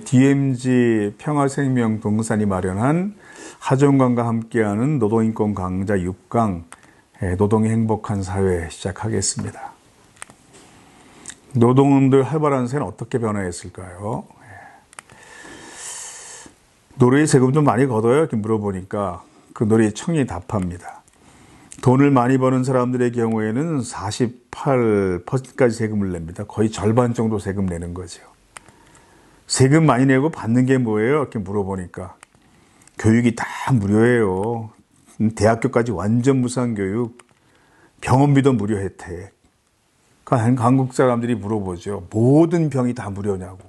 DMZ 평화생명 동산이 마련한 하정관과 함께하는 노동인권 강좌 6강 노동의 행복한 사회 시작하겠습니다. 노동운동의 활발한 사회는 어떻게 변화했을까요? 노래에 세금 좀 많이 걷어요? 이렇게 물어보니까 그 노래의 청년이 답합니다. 돈을 많이 버는 사람들의 경우에는 48%까지 세금을 냅니다. 거의 절반 정도 세금 내는 거죠. 세금 많이 내고 받는 게 뭐예요? 이렇게 물어보니까 교육이 다 무료예요. 대학교까지 완전 무상 교육, 병원비도 무료 혜택. 그러니까 한국 사람들이 물어보죠. 모든 병이 다 무료냐고.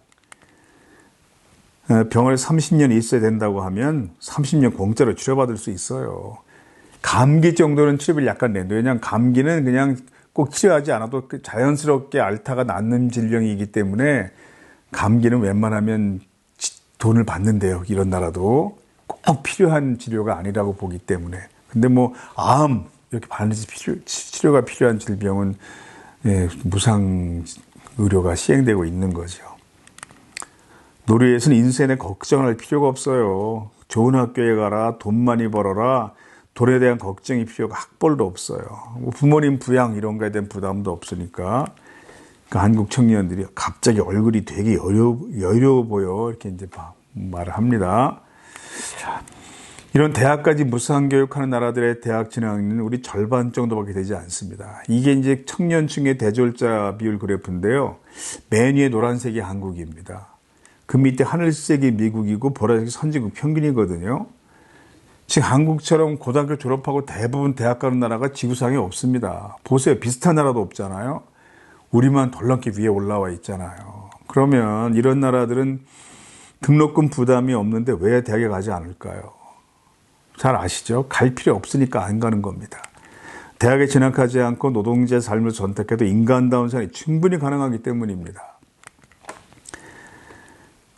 병원에 30년 있어야 된다고 하면 30년 공짜로 치료받을 수 있어요. 감기 정도는 치료비를 약간 내는데, 왜냐하면 감기는 그냥 꼭 치료하지 않아도 자연스럽게 앓다가 낫는 질병이기 때문에 감기는 웬만하면 돈을 받는데요. 이런 나라도 꼭 필요한 치료가 아니라고 보기 때문에. 근데 뭐 암 이렇게 반드시 치료가 필요한 질병은 무상 의료가 시행되고 있는 거죠. 노래에서는 인생에 걱정할 필요가 없어요. 좋은 학교에 가라, 돈 많이 벌어라, 돈에 대한 걱정이 필요가 학벌도 없어요. 부모님 부양 이런 거에 대한 부담도 없으니까. 그러니까 한국 청년들이 갑자기 얼굴이 되게 여유로워 보여 이렇게 이제 말을 합니다. 이런 대학까지 무상 교육하는 나라들의 대학 진학률은 우리 절반 정도밖에 되지 않습니다. 이게 이제 청년층의 대졸자 비율 그래프인데요. 맨 위에 노란색이 한국입니다. 그 밑에 하늘색이 미국이고 보라색이 선진국 평균이거든요. 지금 한국처럼 고등학교 졸업하고 대부분 대학 가는 나라가 지구상에 없습니다. 보세요. 비슷한 나라도 없잖아요. 우리만 덜렁게 위에 올라와 있잖아요. 그러면 이런 나라들은 등록금 부담이 없는데 왜 대학에 가지 않을까요? 잘 아시죠? 갈 필요 없으니까 안 가는 겁니다. 대학에 진학하지 않고 노동자의 삶을 선택해도 인간다운 생활이 충분히 가능하기 때문입니다.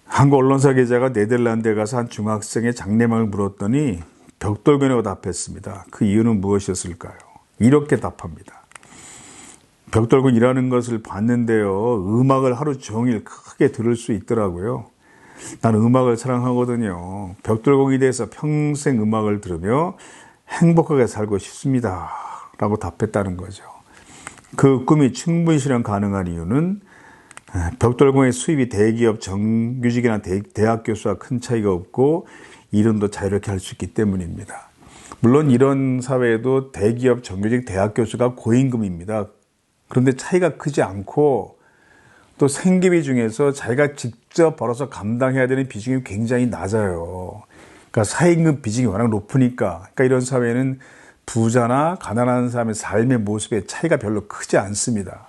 한국 언론사 기자가 네덜란드에 가서 한 중학생의 장래망을 물었더니 벽돌견이라고 답했습니다. 그 이유는 무엇이었을까요? 이렇게 답합니다. 벽돌고 일하는 것을 봤는데요. 음악을 하루 종일 크게 들을 수 있더라고요. 나는 음악을 사랑하거든요. 벽돌공에 대해서 평생 음악을 들으며 행복하게 살고 싶습니다. 라고 답했다는 거죠. 그 꿈이 충분히 실현 가능한 이유는 벽돌공의 수입이 대기업 정규직이나 대학 교수와 큰 차이가 없고 이름도 자유롭게 할 수 있기 때문입니다. 물론 이런 사회에도 대기업 정규직 대학 교수가 고임금입니다. 그런데 차이가 크지 않고 또 생계비 중에서 자기가 직접 벌어서 감당해야 되는 비중이 굉장히 낮아요. 그러니까 사임금 비중이 워낙 높으니까. 그러니까 이런 사회는 부자나 가난한 사람의 삶의 모습의 차이가 별로 크지 않습니다.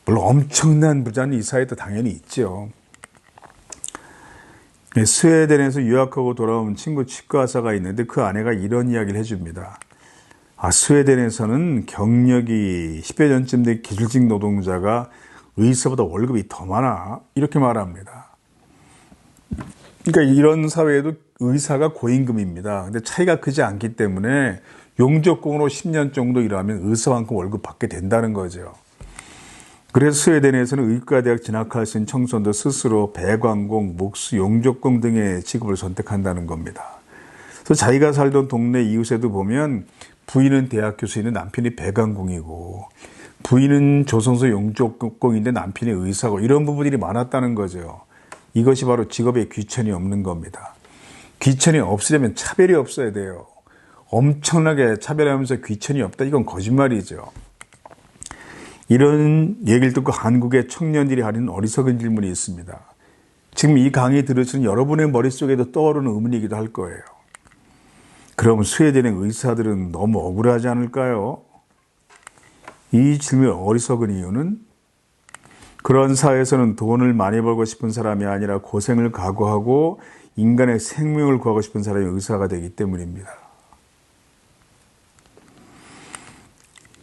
물론 엄청난 부자는 이 사회도 당연히 있죠. 스웨덴에서 유학하고 돌아온 친구 치과의사가 있는데 그 아내가 이런 이야기를 해줍니다. 스웨덴에서는 경력이 10여 년쯤 된 기술직 노동자가 의사보다 월급이 더 많아. 이렇게 말합니다. 그러니까 이런 사회에도 의사가 고임금입니다. 근데 차이가 크지 않기 때문에 용접공으로 10년 정도 일하면 의사만큼 월급 받게 된다는 거죠. 그래서 스웨덴에서는 의과대학 진학할 수 있는 청소년도 스스로 배관공, 목수, 용접공 등의 직업을 선택한다는 겁니다. 그래서 자기가 살던 동네 이웃에도 보면 부인은 대학 교수인데 남편이 배관공이고 부인은 조선소 용접공인데 남편이 의사고 이런 부분들이 많았다는 거죠. 이것이 바로 직업에 귀천이 없는 겁니다. 귀천이 없으려면 차별이 없어야 돼요. 엄청나게 차별하면서 귀천이 없다. 이건 거짓말이죠. 이런 얘기를 듣고 한국의 청년들이 하는 어리석은 질문이 있습니다. 지금 이 강의 들으시는 여러분의 머릿속에도 떠오르는 의문이기도 할 거예요. 그럼 스웨덴의 의사들은 너무 억울하지 않을까요? 이 질문이 어리석은 이유는 그런 사회에서는 돈을 많이 벌고 싶은 사람이 아니라 고생을 각오하고 인간의 생명을 구하고 싶은 사람이 의사가 되기 때문입니다.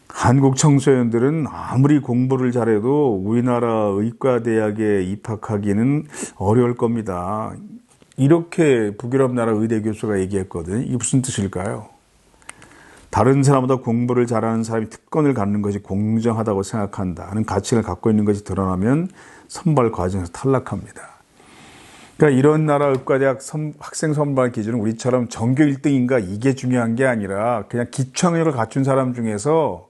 한국 청소년들은 아무리 공부를 잘해도 우리나라 의과대학에 입학하기는 어려울 겁니다. 이렇게 북유럽 나라 의대 교수가 얘기했거든요. 이게 무슨 뜻일까요? 다른 사람보다 공부를 잘하는 사람이 특권을 갖는 것이 공정하다고 생각한다 하는 가치를 갖고 있는 것이 드러나면 선발 과정에서 탈락합니다. 그러니까 이런 나라 의과대학 학생 선발 기준은 우리처럼 전교 1등인가 이게 중요한 게 아니라 그냥 기초학력을 갖춘 사람 중에서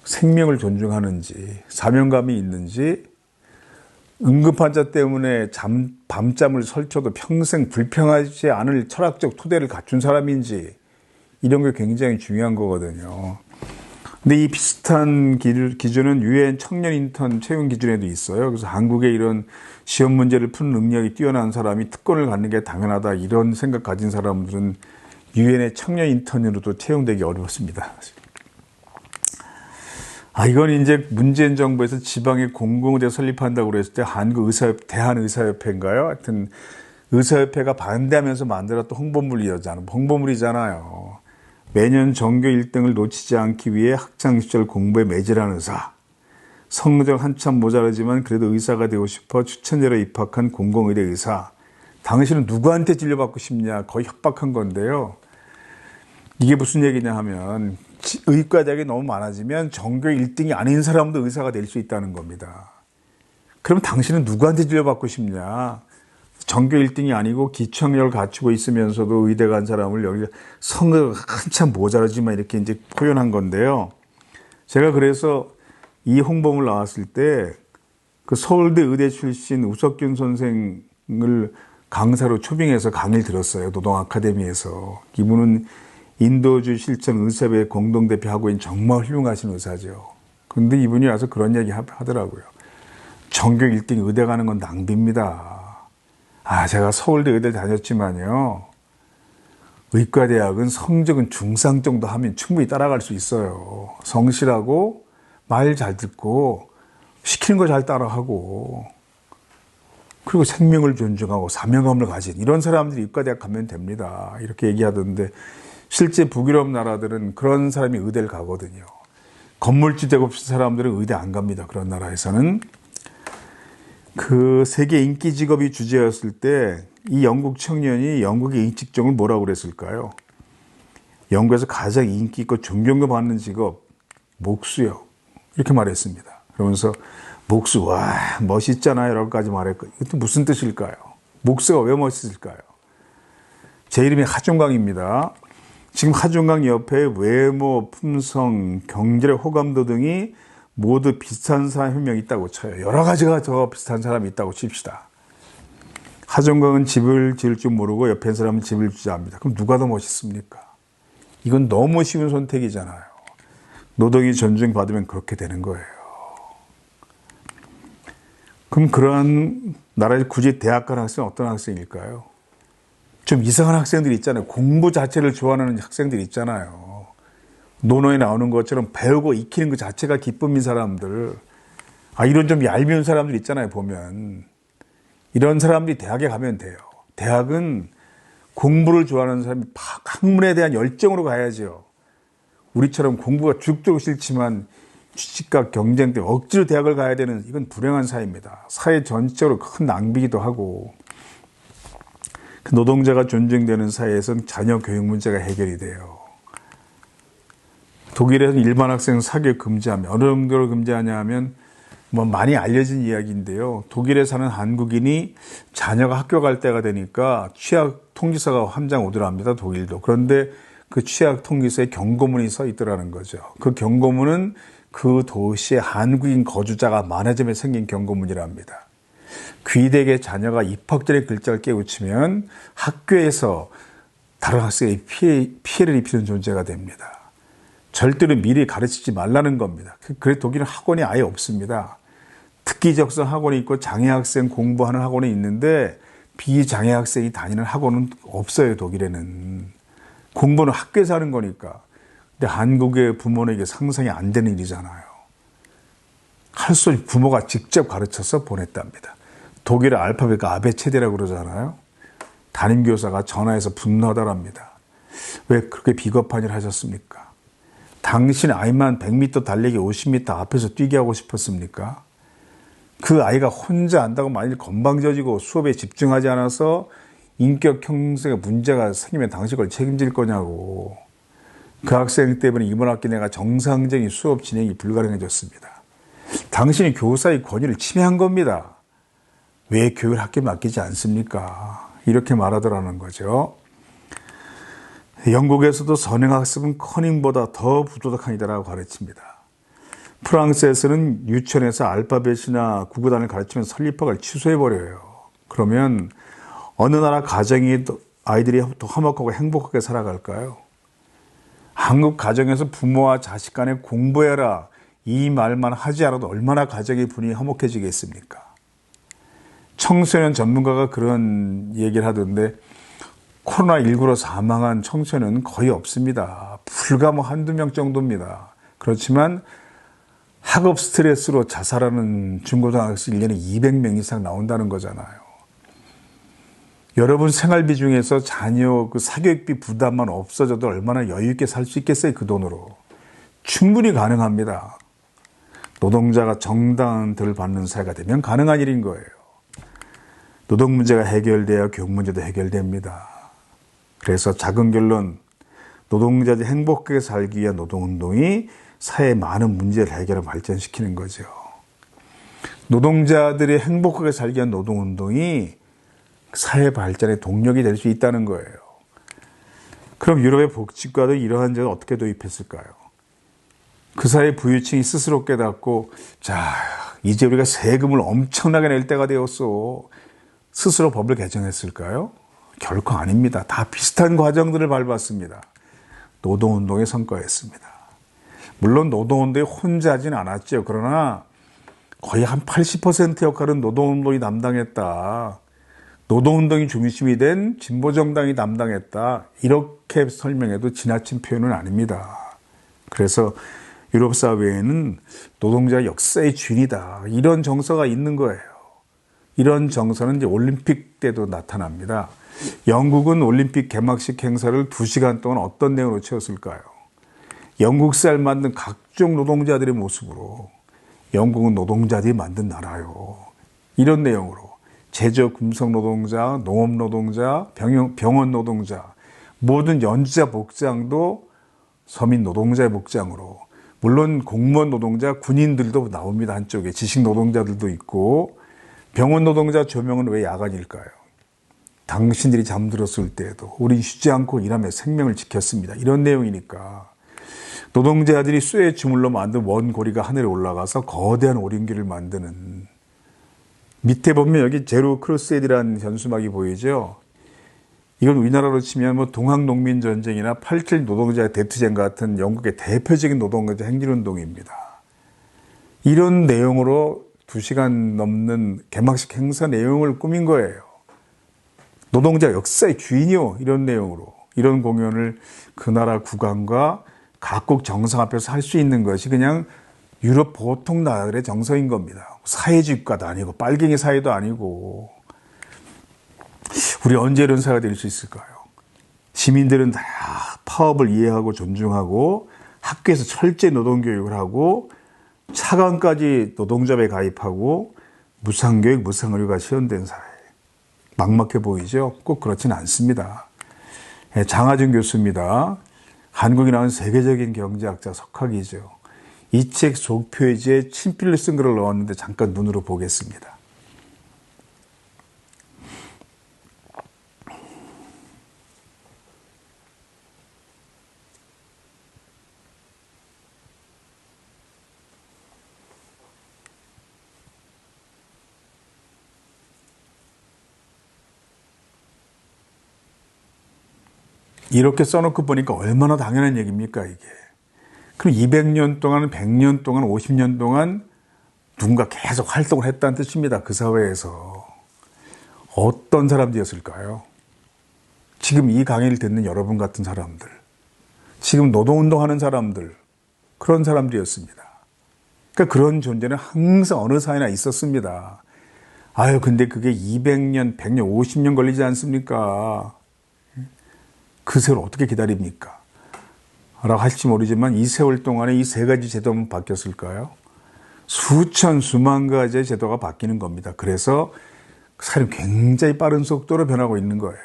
생명을 존중하는지 사명감이 있는지 응급환자 때문에 밤잠을 설쳐도 평생 불평하지 않을 철학적 토대를 갖춘 사람인지 이런 게 굉장히 중요한 거거든요. 근데 이 비슷한 기준은 유엔 청년 인턴 채용 기준에도 있어요. 그래서 한국의 이런 시험 문제를 푸는 능력이 뛰어난 사람이 특권을 갖는 게 당연하다 이런 생각 가진 사람들은 유엔의 청년 인턴으로도 채용되기 어렵습니다. 이건 이제 문재인 정부에서 지방에 공공의대 설립한다고 그랬을 때 대한의사협회인가요? 하여튼 의사협회가 반대하면서 만들었던 홍보물이잖아요. 매년 전교 1등을 놓치지 않기 위해 학창시절 공부에 매질한 의사. 성적 한참 모자라지만 그래도 의사가 되고 싶어 추천제로 입학한 공공의대 의사. 당신은 누구한테 진료받고 싶냐? 거의 협박한 건데요. 이게 무슨 얘기냐 하면 의과대학이 너무 많아지면 전교 1등이 아닌 사람도 의사가 될 수 있다는 겁니다. 그럼 당신은 누구한테 진료받고 싶냐? 전교 1등이 아니고 기초학력을 갖추고 있으면서도 의대 간 사람을 여기 성적 한참 모자라지만 이렇게 이제 표현한 건데요. 제가 그래서 이 홍보물 나왔을 때 그 서울대 의대 출신 우석균 선생을 강사로 초빙해서 강의를 들었어요. 노동 아카데미에서. 이분은 인도주 실천 의사회 공동대표 하고 있는 정말 훌륭하신 의사죠. 근데 이분이 와서 그런 얘기 하더라고요. 전교 1등 의대 가는 건 낭비입니다. 제가 서울대 의대 다녔지만요. 의과대학은 성적은 중상 정도 하면 충분히 따라갈 수 있어요. 성실하고 말 잘 듣고 시키는 거 잘 따라하고 그리고 생명을 존중하고 사명감을 가진 이런 사람들이 의과대학 가면 됩니다. 이렇게 얘기하던데 실제 북유럽 나라들은 그런 사람이 의대를 가거든요. 건물주 되고 싶은 사람들은 의대 안 갑니다. 그런 나라에서는. 그 세계 인기 직업이 주제였을 때 이 영국 청년이 영국의 인식종을 뭐라고 그랬을까요? 영국에서 가장 인기 있고 존경도 받는 직업 목수요. 이렇게 말했습니다. 그러면서 목수 와 멋있잖아요. 라고까지 말했거든요. 이것도 무슨 뜻일까요? 목수가 왜 멋있을까요? 제 이름이 하종강입니다. 지금 하종강 옆에 외모, 품성, 경제력, 호감도 등이 모두 비슷한 사람이 한 명 있다고 쳐요. 여러 가지가 더 비슷한 사람이 있다고 칩시다. 하종강은 집을 지을 줄 모르고 옆에 사람은 집을 주자합니다. 그럼 누가 더 멋있습니까? 이건 너무 쉬운 선택이잖아요. 노동이 존중받으면 그렇게 되는 거예요. 그럼 그러한 나라에 굳이 대학 간 학생은 어떤 학생일까요? 좀 이상한 학생들 있잖아요. 공부 자체를 좋아하는 학생들 있잖아요. 논어에 나오는 것처럼 배우고 익히는 것 자체가 기쁨인 사람들. 이런 좀 얄미운 사람들 있잖아요, 보면. 이런 사람들이 대학에 가면 돼요. 대학은 공부를 좋아하는 사람이 학문에 대한 열정으로 가야죠. 우리처럼 공부가 죽도록 싫지만 취직과 경쟁 때문에 억지로 대학을 가야 되는 이건 불행한 사회입니다. 사회 전체적으로 큰 낭비기도 하고 노동자가 존중되는 사회에서는 자녀 교육 문제가 해결이 돼요. 독일에서는 일반 학생 사교육 금지하면 어느 정도로 금지하냐 하면 많이 알려진 이야기인데요. 독일에 사는 한국인이 자녀가 학교 갈 때가 되니까 취약 통지서가 한 장 오더랍니다. 독일도. 그런데 그 취약 통지서에 경고문이 써 있더라는 거죠. 그 경고문은 그 도시에 한국인 거주자가 많아지면 생긴 경고문이랍니다. 귀대의 자녀가 입학 전에 글자를 깨우치면 학교에서 다른 학생에게 피해를 입히는 존재가 됩니다. 절대로 미리 가르치지 말라는 겁니다. 그래서 독일은 학원이 아예 없습니다. 특기적성 학원이 있고 장애학생 공부하는 학원이 있는데 비장애학생이 다니는 학원은 없어요. 독일에는. 공부는 학교에서 하는 거니까. 근데 한국의 부모는 이게 상상이 안 되는 일이잖아요. 할 수 없이 부모가 직접 가르쳐서 보냈답니다. 독일의 알파벳가 아베체대라고 그러잖아요. 담임교사가 전화해서 분노하더랍니다. 왜 그렇게 비겁한 일을 하셨습니까? 당신 아이만 100m 달리기 50m 앞에서 뛰게 하고 싶었습니까? 그 아이가 혼자 안다고 만일 건방져지고 수업에 집중하지 않아서 인격 형성에 문제가 생기면 당신 걸 책임질 거냐고. 그 학생 때문에 이번 학기 내가 정상적인 수업 진행이 불가능해졌습니다. 당신이 교사의 권위를 침해한 겁니다. 왜 교육을 학교에 맡기지 않습니까? 이렇게 말하더라는 거죠. 영국에서도 선행학습은 커닝보다 더 부도덕한 이다라고 가르칩니다. 프랑스에서는 유치원에서 알파벳이나 구구단을 가르치면 설립학을 취소해버려요. 그러면 어느 나라 가정이 아이들이 더 화목하고 행복하게 살아갈까요? 한국 가정에서 부모와 자식 간에 공부해라 이 말만 하지 않아도 얼마나 가정의 분위기 화목해지겠습니까? 청소년 전문가가 그런 얘기를 하던데 코로나19로 사망한 청소년은 거의 없습니다. 불과 한두 명 정도입니다. 그렇지만 학업 스트레스로 자살하는 중고등학생 1년에 200명 이상 나온다는 거잖아요. 여러분 생활비 중에서 자녀 그 사교육비 부담만 없어져도 얼마나 여유 있게 살 수 있겠어요, 그 돈으로. 충분히 가능합니다. 노동자가 정당한 덜 받는 사회가 되면 가능한 일인 거예요. 노동 문제가 해결돼야 교육 문제도 해결됩니다. 그래서 작은 결론, 노동자들이 행복하게 살기 위한 노동운동이 사회의 많은 문제를 해결하고 발전시키는 거죠. 노동자들이 행복하게 살기 위한 노동운동이 사회 발전의 동력이 될 수 있다는 거예요. 그럼 유럽의 복지과도 이러한 제도를 어떻게 도입했을까요? 그 사회 부유층이 스스로 깨닫고 자, 이제 우리가 세금을 엄청나게 낼 때가 되었어. 스스로 법을 개정했을까요? 결코 아닙니다. 다 비슷한 과정들을 밟았습니다. 노동운동의 성과였습니다. 물론 노동운동이 혼자 하진 않았죠. 그러나 거의 한 80% 역할은 노동운동이 담당했다. 노동운동이 중심이 된 진보정당이 담당했다. 이렇게 설명해도 지나친 표현은 아닙니다. 그래서 유럽 사회에는 노동자가 역사의 주인이다. 이런 정서가 있는 거예요. 이런 정서는 이제 올림픽 때도 나타납니다. 영국은 올림픽 개막식 행사를 2시간 동안 어떤 내용으로 채웠을까요? 영국살 만든 각종 노동자들의 모습으로 영국은 노동자들이 만든 나라요. 이런 내용으로 제조 금속 노동자, 농업 노동자, 병원 노동자, 모든 연주자 복장도 서민 노동자의 복장으로 물론 공무원 노동자, 군인들도 나옵니다. 한쪽에 지식 노동자들도 있고 병원 노동자 조명은 왜 야간일까요? 당신들이 잠들었을 때에도 우린 쉬지 않고 일하며 생명을 지켰습니다. 이런 내용이니까 노동자들이 쇠의 주물로 만든 원고리가 하늘에 올라가서 거대한 오륜기를 만드는 밑에 보면 여기 제로 크루세이드라는 현수막이 보이죠? 이건 우리나라로 치면 동학농민전쟁이나 87 노동자의 대투쟁 같은 영국의 대표적인 노동자 행진운동입니다. 이런 내용으로 2시간 넘는 개막식 행사 내용을 꾸민 거예요. 노동자 역사의 주인이요. 이런 내용으로. 이런 공연을 그 나라 국왕과 각국 정상 앞에서 할 수 있는 것이 그냥 유럽 보통 나라들의 정서인 겁니다. 사회주의국가도 아니고 빨갱이 사회도 아니고. 우리 언제 이런 사회가 될 수 있을까요? 시민들은 다 파업을 이해하고 존중하고 학교에서 철저히 노동교육을 하고 차관까지 노동조합에 가입하고 무상교육, 무상의료가 시연된 사회. 막막해 보이죠? 꼭 그렇지는 않습니다. 장하준 교수입니다. 한국에 나온 세계적인 경제학자 석학이죠. 이 책 속표지에 친필로 쓴 글을 넣었는데 잠깐 눈으로 보겠습니다. 이렇게 써놓고 보니까 얼마나 당연한 얘기입니까, 이게. 그럼 200년 동안, 100년 동안, 50년 동안 누군가 계속 활동을 했다는 뜻입니다. 그 사회에서. 어떤 사람들이었을까요? 지금 이 강의를 듣는 여러분 같은 사람들. 지금 노동운동하는 사람들. 그런 사람들이었습니다. 그러니까 그런 존재는 항상 어느 사회나 있었습니다. 아유, 근데 그게 200년, 100년, 50년 걸리지 않습니까? 그 세월 어떻게 기다립니까? 라고 할지 모르지만 이 세월 동안에 이 세 가지 제도는 바뀌었을까요? 수천, 수만 가지의 제도가 바뀌는 겁니다. 그래서 사람이 굉장히 빠른 속도로 변하고 있는 거예요.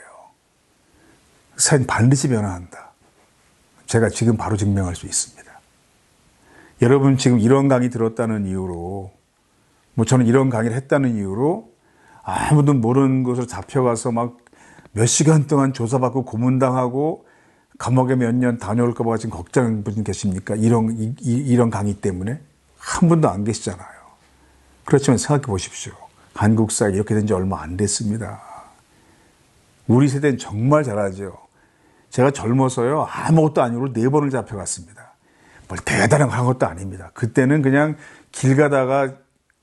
사람이 반드시 변화한다. 제가 지금 바로 증명할 수 있습니다. 여러분 지금 이런 강의 들었다는 이유로, 뭐 저는 이런 강의를 했다는 이유로 아무도 모르는 곳으로 잡혀가서 막 몇 시간 동안 조사받고 고문당하고 감옥에 몇 년 다녀올까 봐 지금 걱정하는 분 계십니까? 이런 강의 때문에? 한 분도 안 계시잖아요. 그렇지만 생각해 보십시오. 한국 사회 이렇게 된 지 얼마 안 됐습니다. 우리 세대는 정말 잘하죠. 제가 젊어서요, 아무것도 아니고 4번을 잡혀갔습니다. 뭘 대단한 것도 아닙니다. 그때는 그냥 길 가다가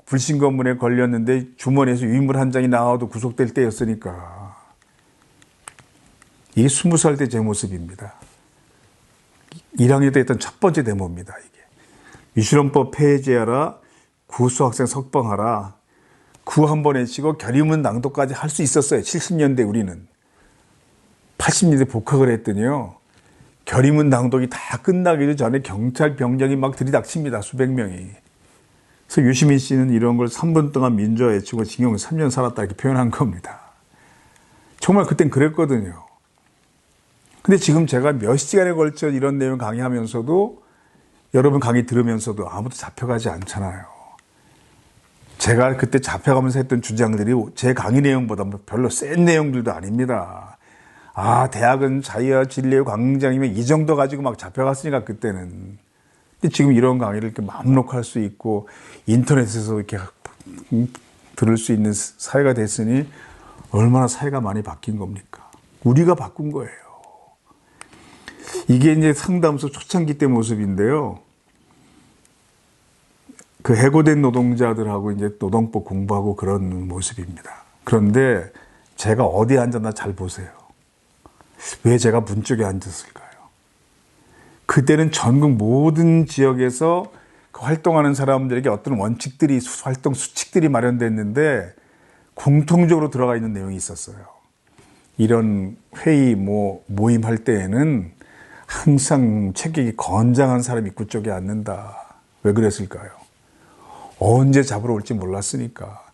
불신검문에 걸렸는데 주머니에서 유인물 한 장이 나와도 구속될 때였으니까. 이게 20살 때 제 모습입니다. 1학년 때 했던 첫 번째 데모입니다. 이게 유실헌법 폐지하라, 구수학생 석방하라, 구 한 번 외치고 결의문 낭독까지 할 수 있었어요. 70년대 우리는. 80년대 복학을 했더니요, 결의문 낭독이 다 끝나기 전에 경찰 병력이 막 들이닥칩니다. 수백 명이. 그래서 유시민 씨는 이런 걸 3분 동안 민주화 외치고 징역 3년 살았다 이렇게 표현한 겁니다. 정말 그땐 그랬거든요. 근데 지금 제가 몇 시간에 걸쳐 이런 내용 강의하면서도, 여러분 강의 들으면서도 아무도 잡혀가지 않잖아요. 제가 그때 잡혀가면서 했던 주장들이 제 강의 내용보다 별로 센 내용들도 아닙니다. 아, 대학은 자유와 진리의 광장이면 이 정도 가지고 막 잡혀갔으니까 그때는. 근데 지금 이런 강의를 이렇게 마음 놓고 할 수 있고 인터넷에서 이렇게 들을 수 있는 사회가 됐으니 얼마나 사회가 많이 바뀐 겁니까? 우리가 바꾼 거예요. 이게 이제 상담소 초창기 때 모습인데요. 그 해고된 노동자들하고 이제 노동법 공부하고 그런 모습입니다. 그런데 제가 어디에 앉았나 잘 보세요. 왜 제가 문 쪽에 앉았을까요? 그때는 전국 모든 지역에서 그 활동하는 사람들에게 어떤 원칙들이, 활동 수칙들이 마련됐는데 공통적으로 들어가 있는 내용이 있었어요. 이런 회의, 모임 할 때에는 항상 체격이 건장한 사람 입구 쪽에 앉는다. 왜 그랬을까요? 언제 잡으러 올지 몰랐으니까.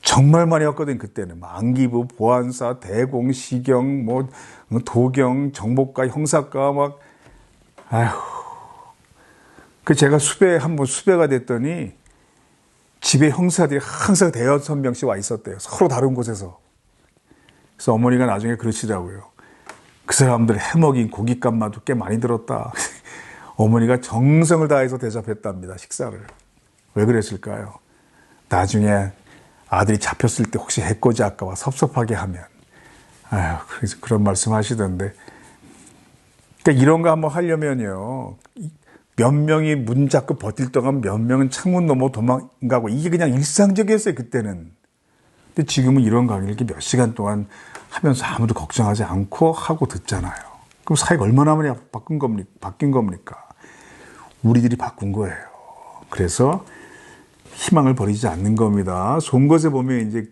정말 많이 왔거든, 그때는. 안기부, 보안사, 대공, 시경, 도경, 정보과, 형사과, 제가 한번 수배가 됐더니 집에 형사들이 항상 5-6명씩 와 있었대요. 서로 다른 곳에서. 그래서 어머니가 나중에 그러시더라고요. 그 사람들 해먹인 고깃값마도 꽤 많이 들었다. 어머니가 정성을 다해서 대접했답니다, 식사를. 왜 그랬을까요? 나중에 아들이 잡혔을 때 혹시 해코지 할까 봐 섭섭하게 하면. 그래서 그런 말씀 하시던데. 그러니까 이런 거 한번 하려면요, 몇 명이 문 잡고 버틸 동안 몇 명은 창문 넘어 도망가고, 이게 그냥 일상적이었어요, 그때는. 근데 지금은 이런 강의를 이렇게 몇 시간 동안 하면서 아무도 걱정하지 않고 하고 듣잖아요. 그럼 사회가 얼마나 많이 바뀐 겁니까? 우리들이 바꾼 거예요. 그래서 희망을 버리지 않는 겁니다. 송것에 보면 이제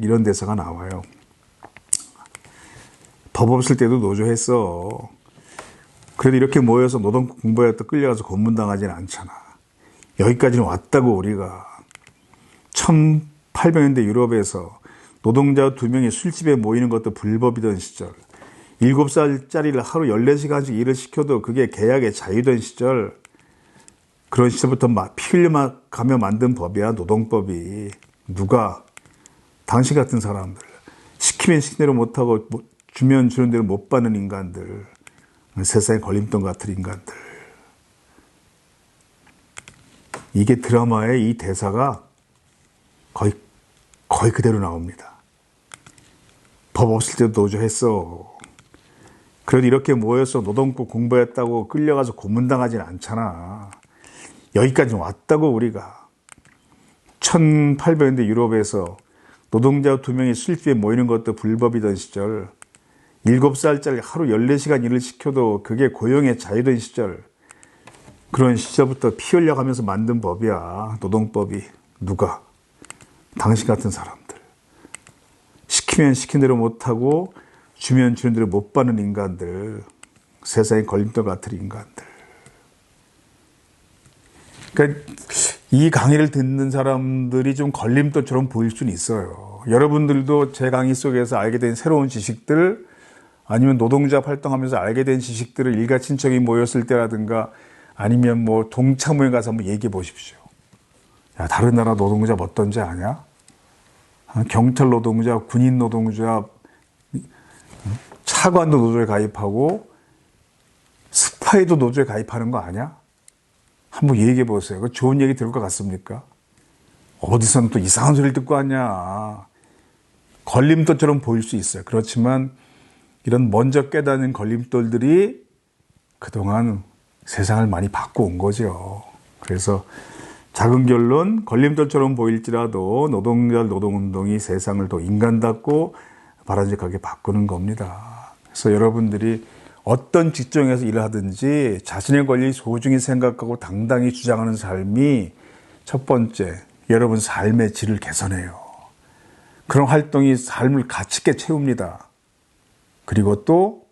이런 대사가 나와요. 법 없을 때도 노조했어. 그래도 이렇게 모여서 노동 공부했다 끌려가서 고문당하지는 않잖아. 여기까지는 왔다고 우리가. 1800년대 유럽에서 노동자 2명이 술집에 모이는 것도 불법이던 시절, 7살짜리를 하루 14시간씩 일을 시켜도 그게 계약의 자유던 시절, 그런 시절부터 피 흘려가며 만든 법이야, 노동법이. 누가? 당신 같은 사람들. 시키면 시킨 대로 못하고 주면 주는 대로 못 받는 인간들. 세상에 걸림돌 같은 인간들. 이게 드라마의 이 대사가 거의 그대로 나옵니다. 법 없을 때도 노조했어. 그래도 이렇게 모여서 노동법 공부했다고 끌려가서 고문당하진 않잖아. 여기까지 왔다고 우리가. 1800년대 유럽에서 노동자 2명이 술집에 모이는 것도 불법이던 시절, 7살짜리 하루 14시간 일을 시켜도 그게 고용의 자유던 시절, 그런 시절부터 피 흘려가면서 만든 법이야, 노동법이. 누가? 당신 같은 사람들. 시키면 시킨 대로 못하고 주면 주는 대로 못 받는 인간들. 세상에 걸림돌 같은 인간들. 그러니까 이 강의를 듣는 사람들이 좀 걸림돌처럼 보일 수는 있어요. 여러분들도 제 강의 속에서 알게 된 새로운 지식들, 아니면 노동자 활동하면서 알게 된 지식들을 일가 친척이 모였을 때라든가 아니면 뭐 동창회에 가서 한번 얘기해 보십시오. 야, 다른 나라 노동자 어떤지 아냐? 경찰 노동자, 군인 노동자, 차관도 노조에 가입하고 스파이도 노조에 가입하는 거 아냐? 한번 얘기해 보세요. 그 좋은 얘기 들을 것 같습니까? 어디서는 또 이상한 소리를 듣고 왔냐? 걸림돌처럼 보일 수 있어요. 그렇지만 이런 먼저 깨닫는 걸림돌들이 그동안 세상을 많이 바꿔온 거죠. 그래서 작은 결론, 걸림돌처럼 보일지라도 노동자 노동운동이 세상을 더 인간답고 바람직하게 바꾸는 겁니다. 그래서 여러분들이 어떤 직종에서 일을 하든지 자신의 권리 소중히 생각하고 당당히 주장하는 삶이 첫 번째, 여러분 삶의 질을 개선해요. 그런 활동이 삶을 가치 있게 채웁니다. 그리고 또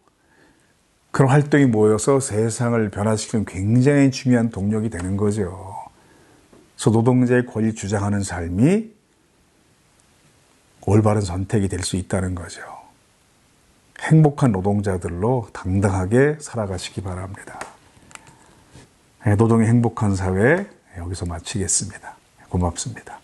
그런 활동이 모여서 세상을 변화시키는 굉장히 중요한 동력이 되는 거죠. 그래서 노동자의 권리 주장하는 삶이 올바른 선택이 될 수 있다는 거죠. 행복한 노동자들로 당당하게 살아가시기 바랍니다. 노동의 행복한 사회 여기서 마치겠습니다. 고맙습니다.